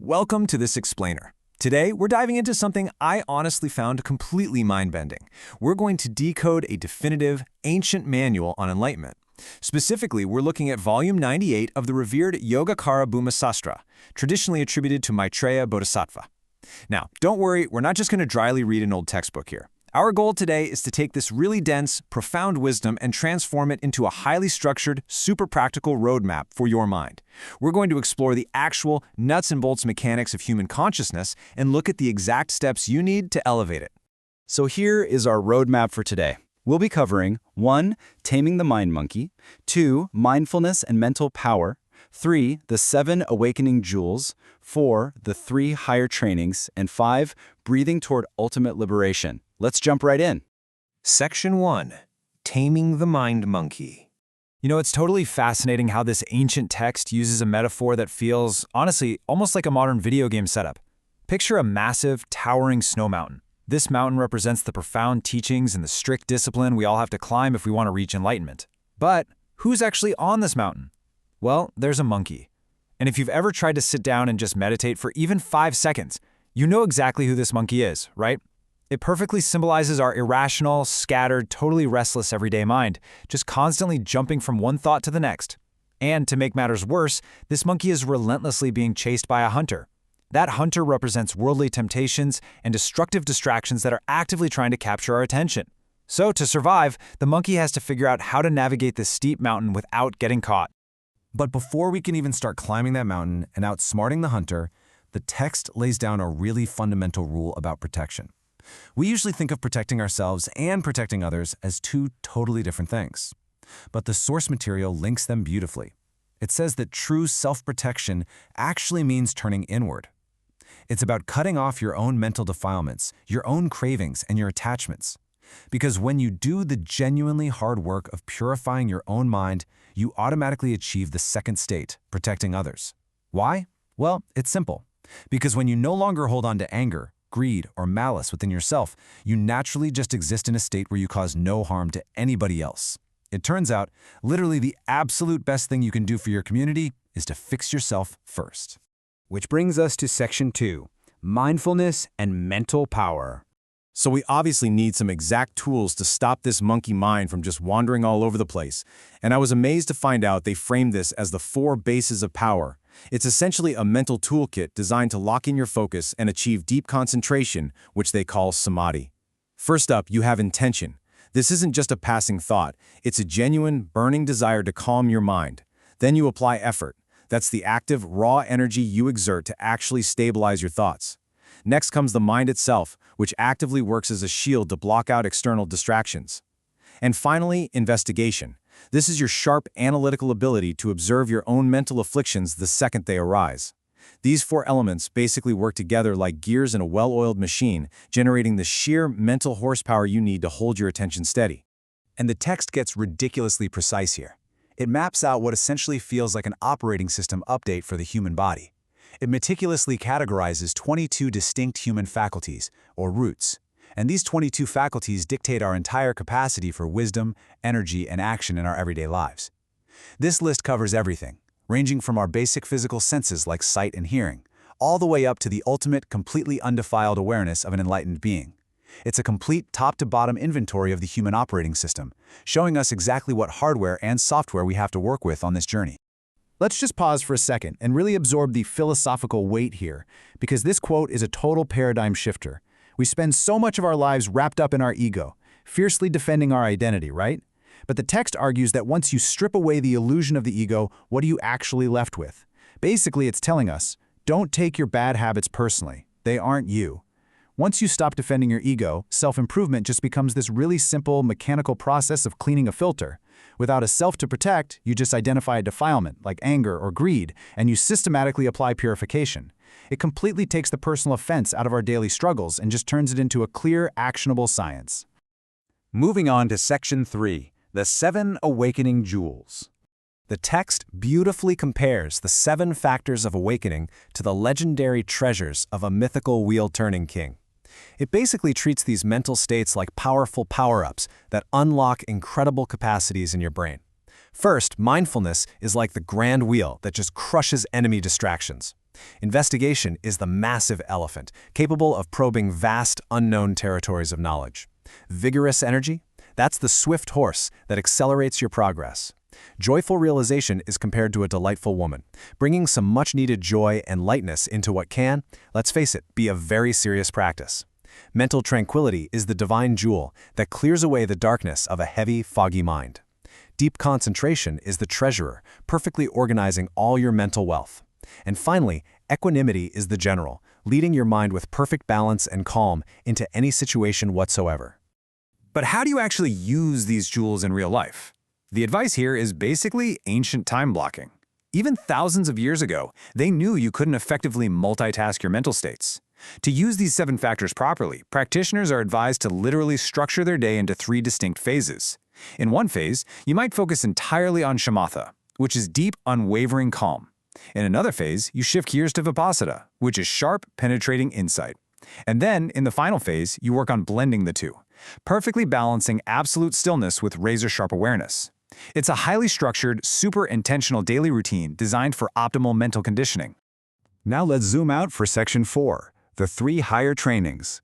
Welcome to this explainer. Today, we're diving into something I honestly found completely mind-bending. We're going to decode a definitive, ancient manual on enlightenment. Specifically, we're looking at volume 98 of the revered Yogacara Bhuma Sastra, traditionally attributed to Maitreya Bodhisattva. Now, don't worry, we're not just going to dryly read an old textbook here. Our goal today is to take this really dense, profound wisdom and transform it into a highly structured, super practical roadmap for your mind. We're going to explore the actual nuts and bolts mechanics of human consciousness and look at the exact steps you need to elevate it. So here is our roadmap for today. We'll be covering 1. Taming the mind monkey, 2. Mindfulness and mental power, 3. The 7 awakening jewels, 4. The 3 higher trainings, and 5. Breathing toward ultimate liberation. Let's jump right in. Section 1. Taming the Mind Monkey. You know, it's totally fascinating how this ancient text uses a metaphor that feels, honestly, almost like a modern video game setup. Picture a massive, towering snow mountain. This mountain represents the profound teachings and the strict discipline we all have to climb if we want to reach enlightenment. But who's actually on this mountain? Well, there's a monkey. And if you've ever tried to sit down and just meditate for even 5 seconds, you know exactly who this monkey is, right? It perfectly symbolizes our irrational, scattered, totally restless everyday mind, just constantly jumping from one thought to the next. And to make matters worse, this monkey is relentlessly being chased by a hunter. That hunter represents worldly temptations and destructive distractions that are actively trying to capture our attention. So to survive, the monkey has to figure out how to navigate this steep mountain without getting caught. But before we can even start climbing that mountain and outsmarting the hunter, the text lays down a really fundamental rule about protection. We usually think of protecting ourselves and protecting others as two totally different things. But the source material links them beautifully. It says that true self-protection actually means turning inward. It's about cutting off your own mental defilements, your own cravings, and your attachments. Because when you do the genuinely hard work of purifying your own mind, you automatically achieve the second state, protecting others. Why? Well, it's simple. Because when you no longer hold on to anger, greed, or malice within yourself, you naturally just exist in a state where you cause no harm to anybody else. It turns out, literally the absolute best thing you can do for your community is to fix yourself first. Which brings us to Section 2, Mindfulness and Mental Power. So we obviously need some exact tools to stop this monkey mind from just wandering all over the place. And I was amazed to find out they framed this as the 4 bases of power. It's essentially a mental toolkit designed to lock in your focus and achieve deep concentration, which they call samadhi. First up, you have intention. This isn't just a passing thought. It's a genuine, burning desire to calm your mind. Then you apply effort. That's the active, raw energy you exert to actually stabilize your thoughts. Next comes the mind itself, which actively works as a shield to block out external distractions. And finally, investigation. This is your sharp analytical ability to observe your own mental afflictions the second they arise. These 4 elements basically work together like gears in a well-oiled machine, generating the sheer mental horsepower you need to hold your attention steady. And the text gets ridiculously precise here. It maps out what essentially feels like an operating system update for the human body. It meticulously categorizes 22 distinct human faculties, or roots. And these 22 faculties dictate our entire capacity for wisdom, energy, and action in our everyday lives. This list covers everything, ranging from our basic physical senses like sight and hearing, all the way up to the ultimate, completely undefiled awareness of an enlightened being. It's a complete top-to-bottom inventory of the human operating system, showing us exactly what hardware and software we have to work with on this journey. Let's just pause for a second and really absorb the philosophical weight here, because this quote is a total paradigm shifter. We spend so much of our lives wrapped up in our ego, fiercely defending our identity, right? But the text argues that once you strip away the illusion of the ego, what are you actually left with? Basically, it's telling us, don't take your bad habits personally. They aren't you. Once you stop defending your ego, self-improvement just becomes this really simple, mechanical process of cleaning a filter. Without a self to protect, you just identify a defilement, like anger or greed, and you systematically apply purification. It completely takes the personal offense out of our daily struggles and just turns it into a clear, actionable science. Moving on to Section 3, the 7 awakening jewels. The text beautifully compares the 7 factors of awakening to the legendary treasures of a mythical wheel-turning king. It basically treats these mental states like powerful power-ups that unlock incredible capacities in your brain. First, mindfulness is like the grand wheel that just crushes enemy distractions. Investigation is the massive elephant, capable of probing vast, unknown territories of knowledge. Vigorous energy? That's the swift horse that accelerates your progress. Joyful realization is compared to a delightful woman, bringing some much-needed joy and lightness into what can, let's face it, be a very serious practice. Mental tranquility is the divine jewel that clears away the darkness of a heavy, foggy mind. Deep concentration is the treasurer, perfectly organizing all your mental wealth. And finally, equanimity is the general, leading your mind with perfect balance and calm into any situation whatsoever. But how do you actually use these jewels in real life? The advice here is basically ancient time blocking. Even thousands of years ago, they knew you couldn't effectively multitask your mental states. To use these 7 factors properly, practitioners are advised to literally structure their day into 3 distinct phases. In one phase, you might focus entirely on shamatha, which is deep, unwavering calm. In another phase, you shift gears to vipassana, which is sharp, penetrating insight. And then, in the final phase, you work on blending the two, perfectly balancing absolute stillness with razor-sharp awareness. It's a highly structured, super intentional daily routine designed for optimal mental conditioning. Now let's zoom out for Section 4, the 3 higher trainings.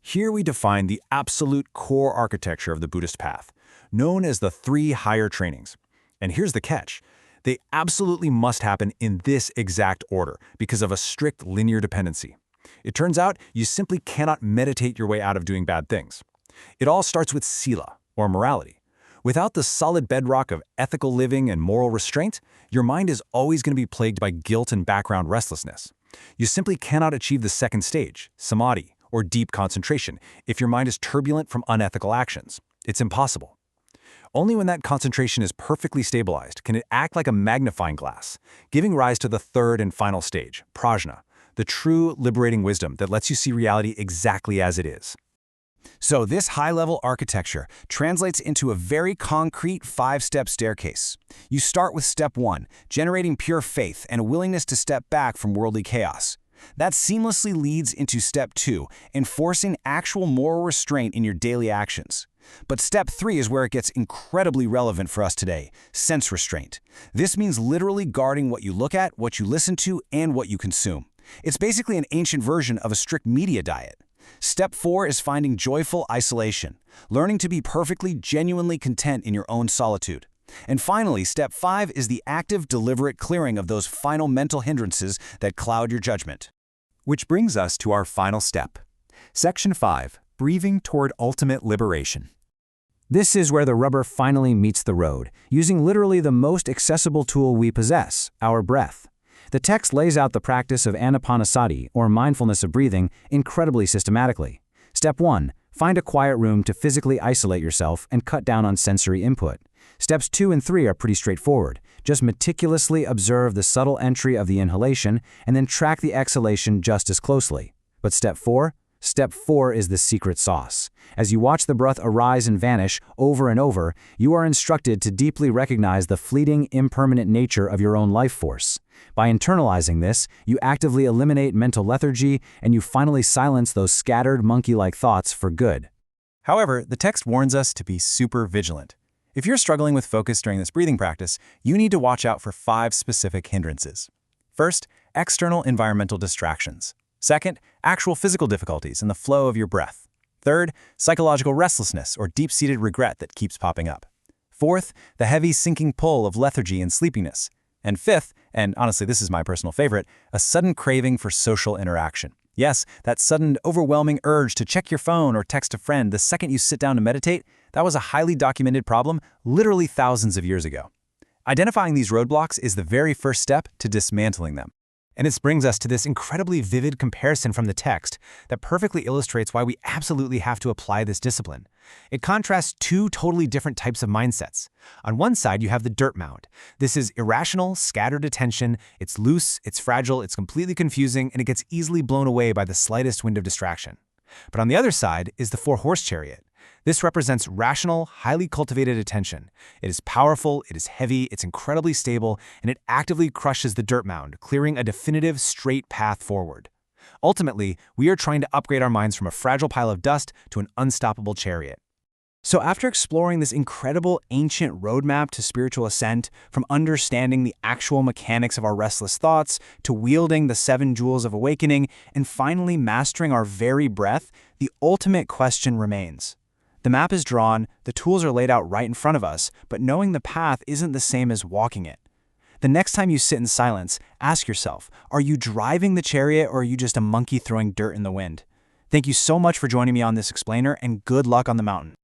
Here we define the absolute core architecture of the Buddhist path, known as the 3 higher trainings. And here's the catch. They absolutely must happen in this exact order because of a strict linear dependency. It turns out you simply cannot meditate your way out of doing bad things. It all starts with sila, or morality. Without the solid bedrock of ethical living and moral restraint, your mind is always going to be plagued by guilt and background restlessness. You simply cannot achieve the second stage, samadhi, or deep concentration, if your mind is turbulent from unethical actions. It's impossible. Only when that concentration is perfectly stabilized can it act like a magnifying glass, giving rise to the third and final stage, prajna, the true liberating wisdom that lets you see reality exactly as it is. So this high-level architecture translates into a very concrete 5-step staircase. You start with step 1, generating pure faith and a willingness to step back from worldly chaos. That seamlessly leads into step 2, enforcing actual moral restraint in your daily actions. But step 3 is where it gets incredibly relevant for us today, sense restraint. This means literally guarding what you look at, what you listen to, and what you consume. It's basically an ancient version of a strict media diet. Step 4 is finding joyful isolation, learning to be perfectly, genuinely content in your own solitude. And finally, step 5 is the active, deliberate clearing of those final mental hindrances that cloud your judgment. Which brings us to our final step. Section 5, breathing toward ultimate liberation. This is where the rubber finally meets the road, using literally the most accessible tool we possess, our breath. The text lays out the practice of anapanasati, or mindfulness of breathing, incredibly systematically. Step 1. Find a quiet room to physically isolate yourself and cut down on sensory input. Steps 2 and 3 are pretty straightforward. Just meticulously observe the subtle entry of the inhalation and then track the exhalation just as closely. But Step 4 is the secret sauce. As you watch the breath arise and vanish over and over, you are instructed to deeply recognize the fleeting, impermanent nature of your own life force. By internalizing this, you actively eliminate mental lethargy and you finally silence those scattered, monkey-like thoughts for good. However, the text warns us to be super vigilant. If you're struggling with focus during this breathing practice, you need to watch out for 5 specific hindrances. First, external environmental distractions. Second, actual physical difficulties in the flow of your breath. Third, psychological restlessness or deep-seated regret that keeps popping up. Fourth, the heavy sinking pull of lethargy and sleepiness. And fifth, and honestly this is my personal favorite, a sudden craving for social interaction. Yes, that sudden, overwhelming urge to check your phone or text a friend the second you sit down to meditate, that was a highly documented problem literally thousands of years ago. Identifying these roadblocks is the very first step to dismantling them. And this brings us to this incredibly vivid comparison from the text that perfectly illustrates why we absolutely have to apply this discipline. It contrasts 2 totally different types of mindsets. On one side, you have the dirt mound. This is irrational, scattered attention. It's loose, it's fragile, it's completely confusing, and it gets easily blown away by the slightest wind of distraction. But on the other side is the 4-horse chariot. This represents rational, highly cultivated attention. It is powerful, it is heavy, it's incredibly stable, and it actively crushes the dirt mound, clearing a definitive, straight path forward. Ultimately, we are trying to upgrade our minds from a fragile pile of dust to an unstoppable chariot. So after exploring this incredible ancient roadmap to spiritual ascent, from understanding the actual mechanics of our restless thoughts, to wielding the 7 jewels of awakening, and finally mastering our very breath, the ultimate question remains. The map is drawn, the tools are laid out right in front of us, but knowing the path isn't the same as walking it. The next time you sit in silence, ask yourself, are you driving the chariot or are you just a monkey throwing dirt in the wind? Thank you so much for joining me on this explainer, and good luck on the mountain.